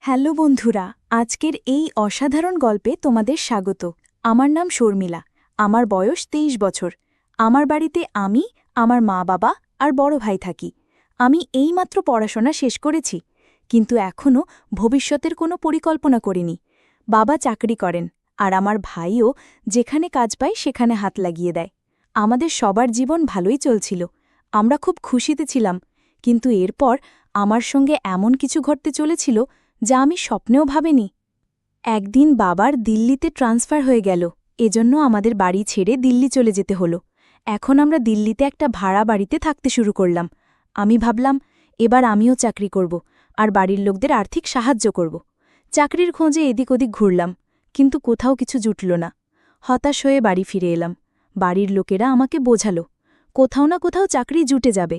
Hello বন্ধুরা, আজকের এই অসাধারণ গল্পে তোমাদের স্বাগত। আমার নাম শর্মিলা। আমার বয়স ২৩ বছর। আমার বাড়িতে আমি, আমার মা বাবা আর বড় ভাই থাকি। আমি এইমাত্র পড়াশোনা শেষ করেছি, কিন্তু এখনও ভবিষ্যতের কোনো পরিকল্পনা করিনি। বাবা চাকরি করেন, আর আমার ভাইও যেখানে কাজ পায় সেখানে হাত লাগিয়ে দেয়। আমাদের সবার জীবন ভালোই চলছিল, আমরা খুব খুশিতে ছিলাম। কিন্তু এরপর আমার সঙ্গে এমন কিছু ঘটতে চলেছিল যা আমি স্বপ্নেও ভাবিনি। একদিন বাবার দিল্লিতে ট্রান্সফার হয়ে গেল, এজন্য আমাদের বাড়ি ছেড়ে দিল্লি চলে যেতে হলো। এখন আমরা দিল্লিতে একটা ভাড়া বাড়িতে থাকতে শুরু করলাম। আমি ভাবলাম এবার আমিও চাকরি করব আর বাড়ির লোকদের আর্থিক সাহায্য করব। চাকরির খোঁজে এদিক ওদিক ঘুরলাম, কিন্তু কোথাও কিছু জুটল না। হতাশ হয়ে বাড়ি ফিরে এলাম। বাড়ির লোকেরা আমাকে বোঝালো কোথাও না কোথাও চাকরি জুটে যাবে।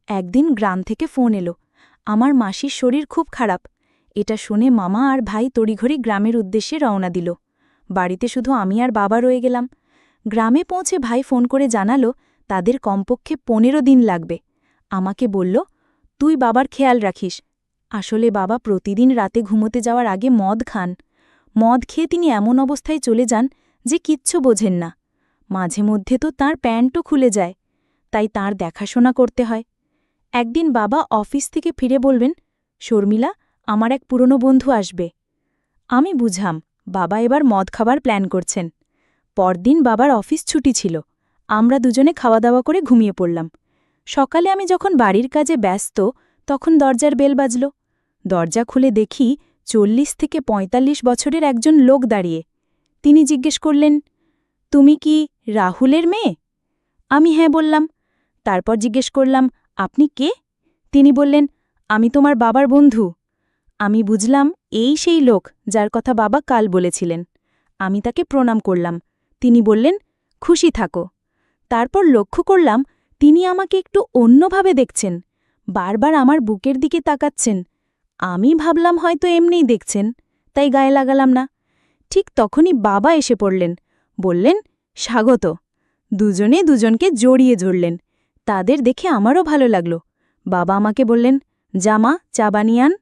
একদিন গ্রাম থেকে ফোন এলো, আমার মাসির শরীর খুব খারাপ। এটা শুনে মামা আর ভাই তড়িঘড়ি গ্রামের উদ্দেশ্যে রওনা দিল। বাড়িতে শুধু আমি আর বাবা রয়ে গেলাম। গ্রামে পৌঁছে ভাই ফোন করে জানালো তাদের কমপক্ষে ১৫ দিন লাগবে। আমাকে বলল, তুই বাবার খেয়াল রাখিস। আসলে বাবা প্রতিদিন রাতে ঘুমোতে যাওয়ার আগে মদ খান। মদ খেয়ে তিনি এমন অবস্থায় চলে যান যে কিচ্ছু বোঝেন না। মাঝে মধ্যে তো তাঁর প্যান্টও খুলে যায়, তাই তাঁর দেখাশোনা করতে হয়। একদিন বাবা অফিস থেকে ফিরে বলবেন, শর্মিলা, আমার এক পুরনো বন্ধু আসবে। আমি বুঝাম বাবা এবার মদ খাবার প্ল্যান করছেন। পরদিন বাবার অফিস ছুটি ছিল। আমরা দুজনে খাওয়া দাওয়া করে ঘুমিয়ে পড়লাম। সকালে আমি যখন বাড়ির কাজে ব্যস্ত, তখন দরজার বেল বাজল। দরজা খুলে দেখি ৪০ থেকে ৪৫ বছরের একজন লোক দাঁড়িয়ে। তিনি জিজ্ঞেস করলেন, তুমি কি রাহুলের মেয়ে? আমি হ্যাঁ বললাম। তারপর জিজ্ঞেস করলাম, আপনি কে? তিনি বললেন, আমি তোমার বাবার বন্ধু। আমি বুঝলাম এই সেই লোক যার কথা বাবা কাল বলেছিলেন। আমি তাকে প্রণাম করলাম। তিনি বললেন, খুশি থাকো। তারপর লক্ষ্য করলাম তিনি আমাকে একটু অন্যভাবে দেখছেন, বারবার আমার বুকের দিকে তাকাচ্ছেন। আমি ভাবলাম হয়তো এমনিই দেখছেন, তাই গায়ে লাগালাম না। ঠিক তখনই বাবা এসে পড়লেন, বললেন, স্বাগত। দুজনে দুজনকে জড়িয়ে ধরলেন। তাদের দেখে আমারও ভালো লাগল। বাবা আমাকে বললেন, জামা, চা বানিয়ে আন।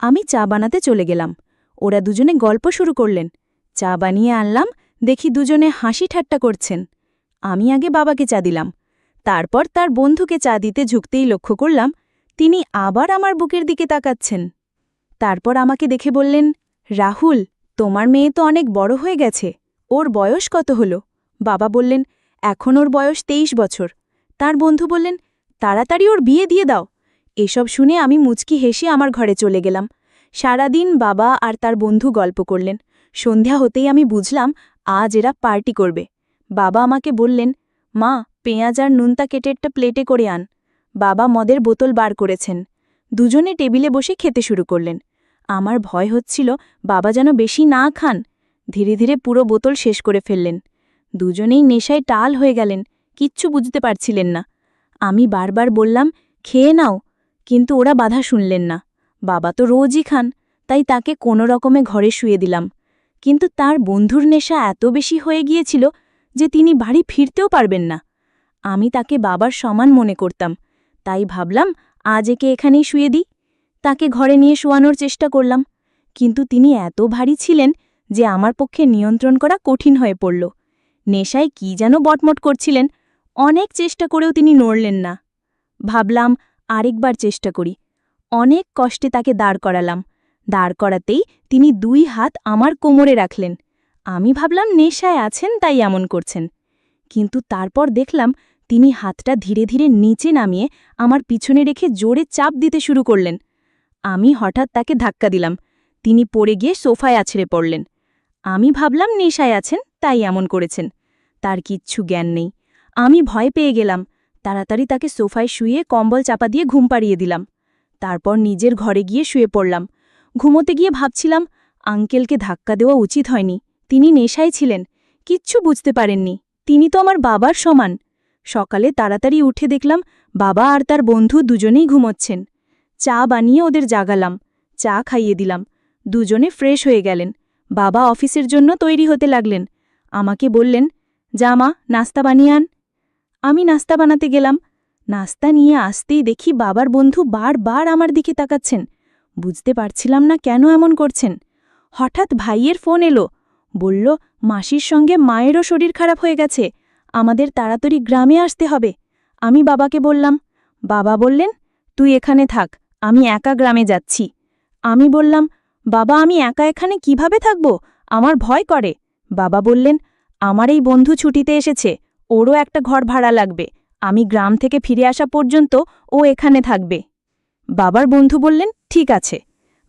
আমি চা বানাতে চলে গেলাম। ওরা দুজনে গল্প শুরু করলেন। চা বানিয়ে আনলাম, দেখি দুজনে হাসি ঠাট্টা করছেন। আমি আগে বাবাকে চা দিলাম। তারপর তার বন্ধুকে চা দিতে ঝুঁকতেই লক্ষ্য করলাম তিনি আবার আমার বুকের দিকে তাকাচ্ছেন। তারপর আমাকে দেখে বললেন, রাহুল, তোমার মেয়ে তো অনেক বড় হয়ে গেছে। ওর বয়স কত হল? বাবা বললেন, এখন ওর বয়স ২৩ বছর। তার বন্ধু বললেন, তাড়াতাড়ি ওর বিয়ে দিয়ে দাও। এসব শুনে আমি মুচকি হেসে আমার ঘরে চলে গেলাম। সারাদিন বাবা আর তার বন্ধু গল্প করলেন। সন্ধ্যা হতেই আমি বুঝলাম আজ এরা পার্টি করবে। বাবা আমাকে বললেন, মা, পেঁয়াজ আর নুনতা কেটে একটা প্লেটে করে আন। বাবা মদের বোতল বার করেছেন। দুজনে টেবিলে বসে খেতে শুরু করলেন। আমার ভয় হচ্ছিল বাবা যেন বেশি না খান। ধীরে ধীরে পুরো বোতল শেষ করে ফেললেন। দুজনেই নেশায় টাল হয়ে গেলেন, কিচ্ছু বুঝতে পারছিলেন না। আমি বারবার বললাম, খেয়ে নাও, কিন্তু ওরা বাধা শুনলেন না। বাবা তো রোজই খান, তাই তাকে কোনো রকমে ঘরে শুয়ে দিলাম। কিন্তু তার বন্ধুর নেশা এত বেশি হয়ে গিয়েছিল যে তিনি বাড়ি ফিরতেও পারবেন না। আমি তাকে বাবার সমান মনে করতাম, তাই ভাবলাম আজ একে এখানেই শুয়ে দিই। তাকে ঘরে নিয়ে শোয়ানোর চেষ্টা করলাম, কিন্তু তিনি এত ভারী ছিলেন যে আমার পক্ষে নিয়ন্ত্রণ করা কঠিন হয়ে পড়ল। নেশায় কি যেন বটমট করছিলেন, অনেক চেষ্টা করেও তিনি নড়লেন না। ভাবলাম আরেকবার চেষ্টা করি। অনেক কষ্টে তাকে দাঁড় করালাম। দাঁড় করাতেই তিনি ২ হাত আমার কোমরে রাখলেন। আমি ভাবলাম নেশায় আছেন তাই এমন করছেন, কিন্তু তারপর দেখলাম তিনি হাতটা ধীরে ধীরে নিচে নামিয়ে আমার পিছনে রেখে জোরে চাপ দিতে শুরু করলেন। আমি হঠাৎ তাকে ধাক্কা দিলাম। তিনি পড়ে গিয়ে সোফায় আছড়ে পড়লেন। আমি ভাবলাম নেশায় আছেন তাই এমন করেছেন, তার কিচ্ছু জ্ঞান নেই। আমি ভয় পেয়ে গেলাম। তাড়াতাড়ি তাকে সোফায় শুয়ে কম্বল চাপা দিয়ে ঘুম পাড়িয়ে দিলাম। তারপর নিজের ঘরে গিয়ে শুয়ে পড়লাম। ঘুমোতে গিয়ে ভাবছিলাম আঙ্কেলকে ধাক্কা দেওয়া উচিত হয়নি, তিনি নেশায় ছিলেন, কিচ্ছু বুঝতে পারেননি। তিনি তো আমার বাবার সমান। সকালে তাড়াতাড়ি উঠে দেখলাম বাবা আর তার বন্ধু দুজনেই ঘুমোচ্ছেন। চা বানিয়ে ওদের জাগালাম, চা খাইয়ে দিলাম। দুজনে ফ্রেশ হয়ে গেলেন। বাবা অফিসের জন্য তৈরি হতে লাগলেন। আমাকে বললেন, জামা, নাস্তা বানিয়ে আন। আমি নাস্তা বানাতে গেলাম। নাস্তা নিয়ে আসতেই দেখি বাবার বন্ধু বারবার আমার দিকে তাকাচ্ছেন। বুঝতে পারছিলাম না কেন এমন করছেন। হঠাৎ ভাইয়ের ফোন এলো, বলল মাসির সঙ্গে মায়েরও শরীর খারাপ হয়ে গেছে, আমাদের তাড়াতাড়ি গ্রামে আসতে হবে। আমি বাবাকে বললাম। বাবা বললেন, তুই এখানে থাক, আমি একা গ্রামে যাচ্ছি। আমি বললাম, বাবা আমি একা এখানে কিভাবে থাকব, আমার ভয় করে। বাবা বললেন, আমার এই বন্ধু ছুটিতে এসেছে, ওরও একটা ঘর ভাড়া লাগবে, আমি গ্রাম থেকে ফিরে আসা পর্যন্ত ও এখানে থাকবে। বাবার বন্ধু বললেন, ঠিক আছে।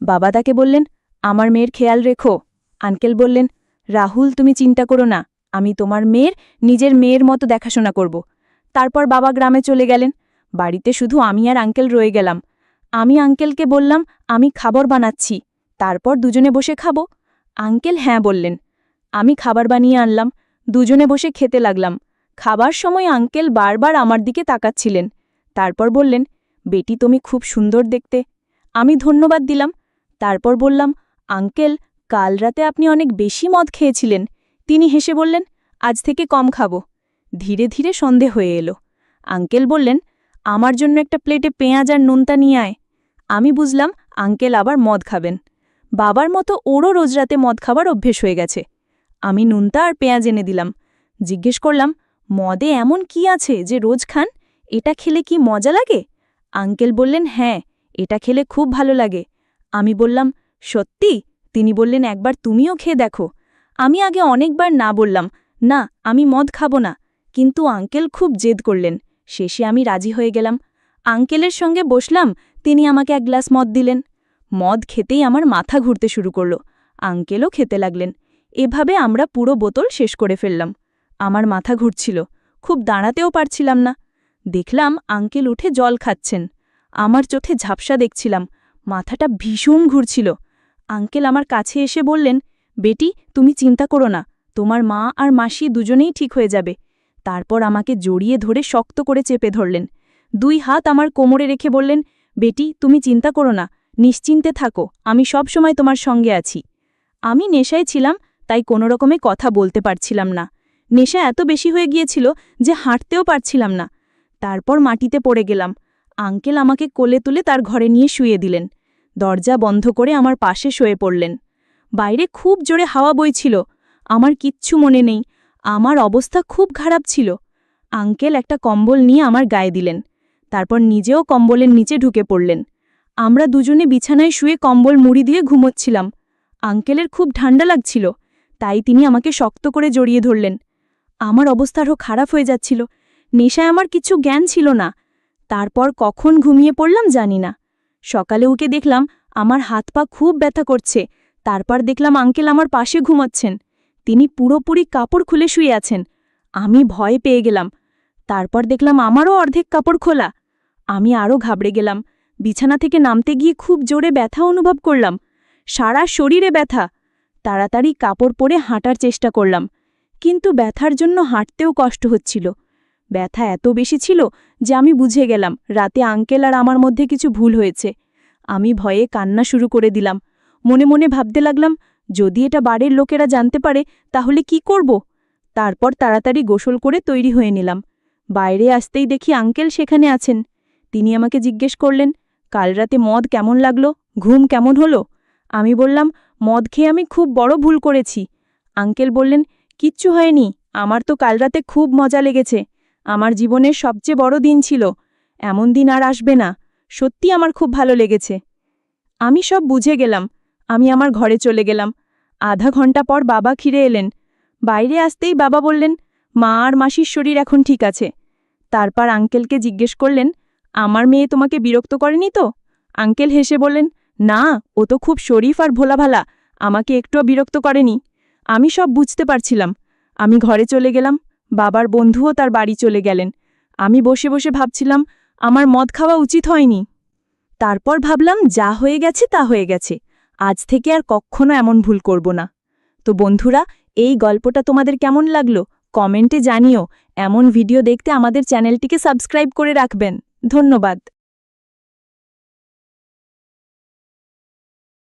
বাবা তাকে বললেন, আমার মেয়ের খেয়াল রেখো। আঙ্কেল বললেন, রাহুল তুমি চিন্তা করো না, আমি তোমার মেয়ের নিজের মেয়ের মতো দেখাশোনা করব। তারপর বাবা গ্রামে চলে গেলেন। বাড়িতে শুধু আমি আর আঙ্কেল রয়ে গেলাম। আমি আঙ্কেলকে বললাম, আমি খাবার বানাচ্ছি, তারপর দুজনে বসে খাবো। আঙ্কেল হ্যাঁ বললেন। আমি খাবার বানিয়ে আনলাম, দুজনে বসে খেতে লাগলাম। খাবার সময় আঙ্কেল বারবার আমার দিকে তাকাচ্ছিলেন। তারপর বললেন, বেটি তুমি খুব সুন্দর দেখতে। আমি ধন্যবাদ দিলাম। তারপর বললাম, আঙ্কেল কাল রাতে আপনি অনেক বেশি মদ খেয়েছিলেন। তিনি হেসে বললেন, আজ থেকে কম খাবো। ধীরে ধীরে সন্ধে হয়ে এলো। আঙ্কেল বললেন, আমার জন্য একটা প্লেটে পেঁয়াজ আর নুনতা নিয়ে আয়। আমি বুঝলাম আঙ্কেল আবার মদ খাবেন। বাবার মতো ওরও রোজ রাতে মদ খাবার অভ্যেস হয়ে গেছে। আমি নুনতা আর পেঁয়াজ এনে দিলাম। জিজ্ঞেস করলাম, মদে এমন কি আছে যে রোজ খান, এটা খেলে কি মজা লাগে? আঙ্কেল বললেন, হ্যাঁ, এটা খেলে খুব ভালো লাগে। আমি বললাম, সত্যি? তিনি বললেন, একবার তুমিও খেয়ে দেখো। আমি আগে অনেকবার না বললাম, না আমি মদ খাবো না, কিন্তু আঙ্কেল খুব জেদ করলেন। শেষে আমি রাজি হয়ে গেলাম। আঙ্কেলের সঙ্গে বসলাম, তিনি আমাকে এক গ্লাস মদ দিলেন। মদ খেতেই আমার মাথা ঘুরতে শুরু করল। আঙ্কেলও খেতে লাগলেন। এভাবে আমরা পুরো বোতল শেষ করে ফেললাম। আমার মাথা ঘুরছিল, খুব দাঁড়াতেও পারছিলাম না। দেখলাম আঙ্কেল উঠে জল খাচ্ছেন। আমার চোখে ঝাপসা দেখছিলাম, মাথাটা ভীষণ ঘুরছিল। আঙ্কেল আমার কাছে এসে বললেন, বেটি তুমি চিন্তা করো না, তোমার মা আর মাসি দুজনেই ঠিক হয়ে যাবে। তারপর আমাকে জড়িয়ে ধরে শক্ত করে চেপে ধরলেন। দুই হাত আমার কোমরে রেখে বললেন, বেটি তুমি চিন্তা করো না, নিশ্চিন্তে থাকো, আমি সব সময় তোমার সঙ্গে আছি। আমি নেশায় ছিলাম, তাই কোনো রকমে কথা বলতে পারছিলাম না। নেশা এত বেশি হয়ে গিয়েছিল যে হাঁটতেও পারছিলাম না। তারপর মাটিতে পড়ে গেলাম। আঙ্কেল আমাকে কোলে তুলে তার ঘরে নিয়ে শুয়ে দিলেন। দরজা বন্ধ করে আমার পাশে শুয়ে পড়লেন। বাইরে খুব জোরে হাওয়া বইছিল। আমার কিচ্ছু মনে নেই, আমার অবস্থা খুব খারাপ ছিল। আঙ্কেল একটা কম্বল নিয়ে আমার গায়ে দিলেন। তারপর নিজেও কম্বলের নিচে ঢুকে পড়লেন। আমরা দুজনে বিছানায় শুয়ে কম্বল মুড়ি দিয়ে ঘুমোচ্ছিলাম। আঙ্কেলের খুব ঠান্ডা লাগছিল, তাই তিনি আমাকে শক্ত করে জড়িয়ে ধরলেন। আমার অবস্থা আরও খারাপ হয়ে যাচ্ছিল। নেশায় আমার কিছু জ্ঞান ছিল না। তারপর কখন ঘুমিয়ে পড়লাম জানি না। সকালে উঠে দেখলাম আমার হাত পা খুব ব্যথা করছে। তারপর দেখলাম আঙ্কেল আমার পাশে ঘুমাচ্ছেন। তিনি পুরোপুরি কাপড় খুলে শুয়ে আছেন। আমি ভয় পেয়ে গেলাম। তারপর দেখলাম আমারও অর্ধেক কাপড় খোলা। আমি আরও ঘাবড়ে গেলাম। বিছানা থেকে নামতে গিয়ে খুব জোরে ব্যথা অনুভব করলাম, সারা শরীরে ব্যথা। তাড়াতাড়ি কাপড় পরে হাঁটার চেষ্টা করলাম, কিন্তু ব্যথার জন্য হাঁটতেও কষ্ট হচ্ছিল। ব্যথা এত বেশি ছিল যে আমি বুঝে গেলাম রাতে আঙ্কেল আর আমার মধ্যে কিছু ভুল হয়েছে। আমি ভয়ে কান্না শুরু করে দিলাম। মনে মনে ভাবতে লাগলাম, যদি এটা বাড়ির লোকেরা জানতে পারে তাহলে কি করব। তারপর তাড়াতাড়ি গোসল করে তৈরি হয়ে নিলাম। বাইরে আসতেই দেখি আঙ্কেল সেখানে আছেন। তিনি আমাকে জিজ্ঞেস করলেন, কাল রাতে মদ কেমন লাগলো, ঘুম কেমন হলো? আমি বললাম, মদ খেয়ে আমি খুব বড় ভুল করেছি। আঙ্কেল বললেন, কিচ্ছু হয়নি, আমার তো কাল রাতে খুব মজা লেগেছে। আমার জীবনের সবচেয়ে বড় দিন ছিল, এমন দিন আর আসবে না। সত্যি আমার খুব ভালো লেগেছে। আমি সব বুঝে গেলাম। আমি আমার ঘরে চলে গেলাম। আধা ঘন্টা পর বাবা ফিরে এলেন। বাইরে আসতেই বাবা বললেন, মা আর মাসির শরীর এখন ঠিক আছে। তারপর আঙ্কেলকে জিজ্ঞেস করলেন, আমার মেয়ে তোমাকে বিরক্ত করেনি তো? আঙ্কেল হেসে বললেন, না, ও তো খুব শরীফ আর ভোলাভালা, আমাকে একটুও বিরক্ত করেনি। আমি সব বুঝতে পারছিলাম। আমি ঘরে চলে গেলাম। বাবার বন্ধুও তার বাড়ি চলে গেলেন। আমি বসে বসে ভাবছিলাম, আমার মদ খাওয়া উচিত হয়নি। তারপর ভাবলাম, যা হয়ে গেছে তা হয়ে গেছে, আজ থেকে আর কখনো এমন ভুল করব না। তো বন্ধুরা, এই গল্পটা তোমাদের কেমন লাগলো কমেন্টে জানিও। এমন ভিডিও দেখতে আমাদের চ্যানেলটিকে সাবস্ক্রাইব করে রাখবেন। ধন্যবাদ।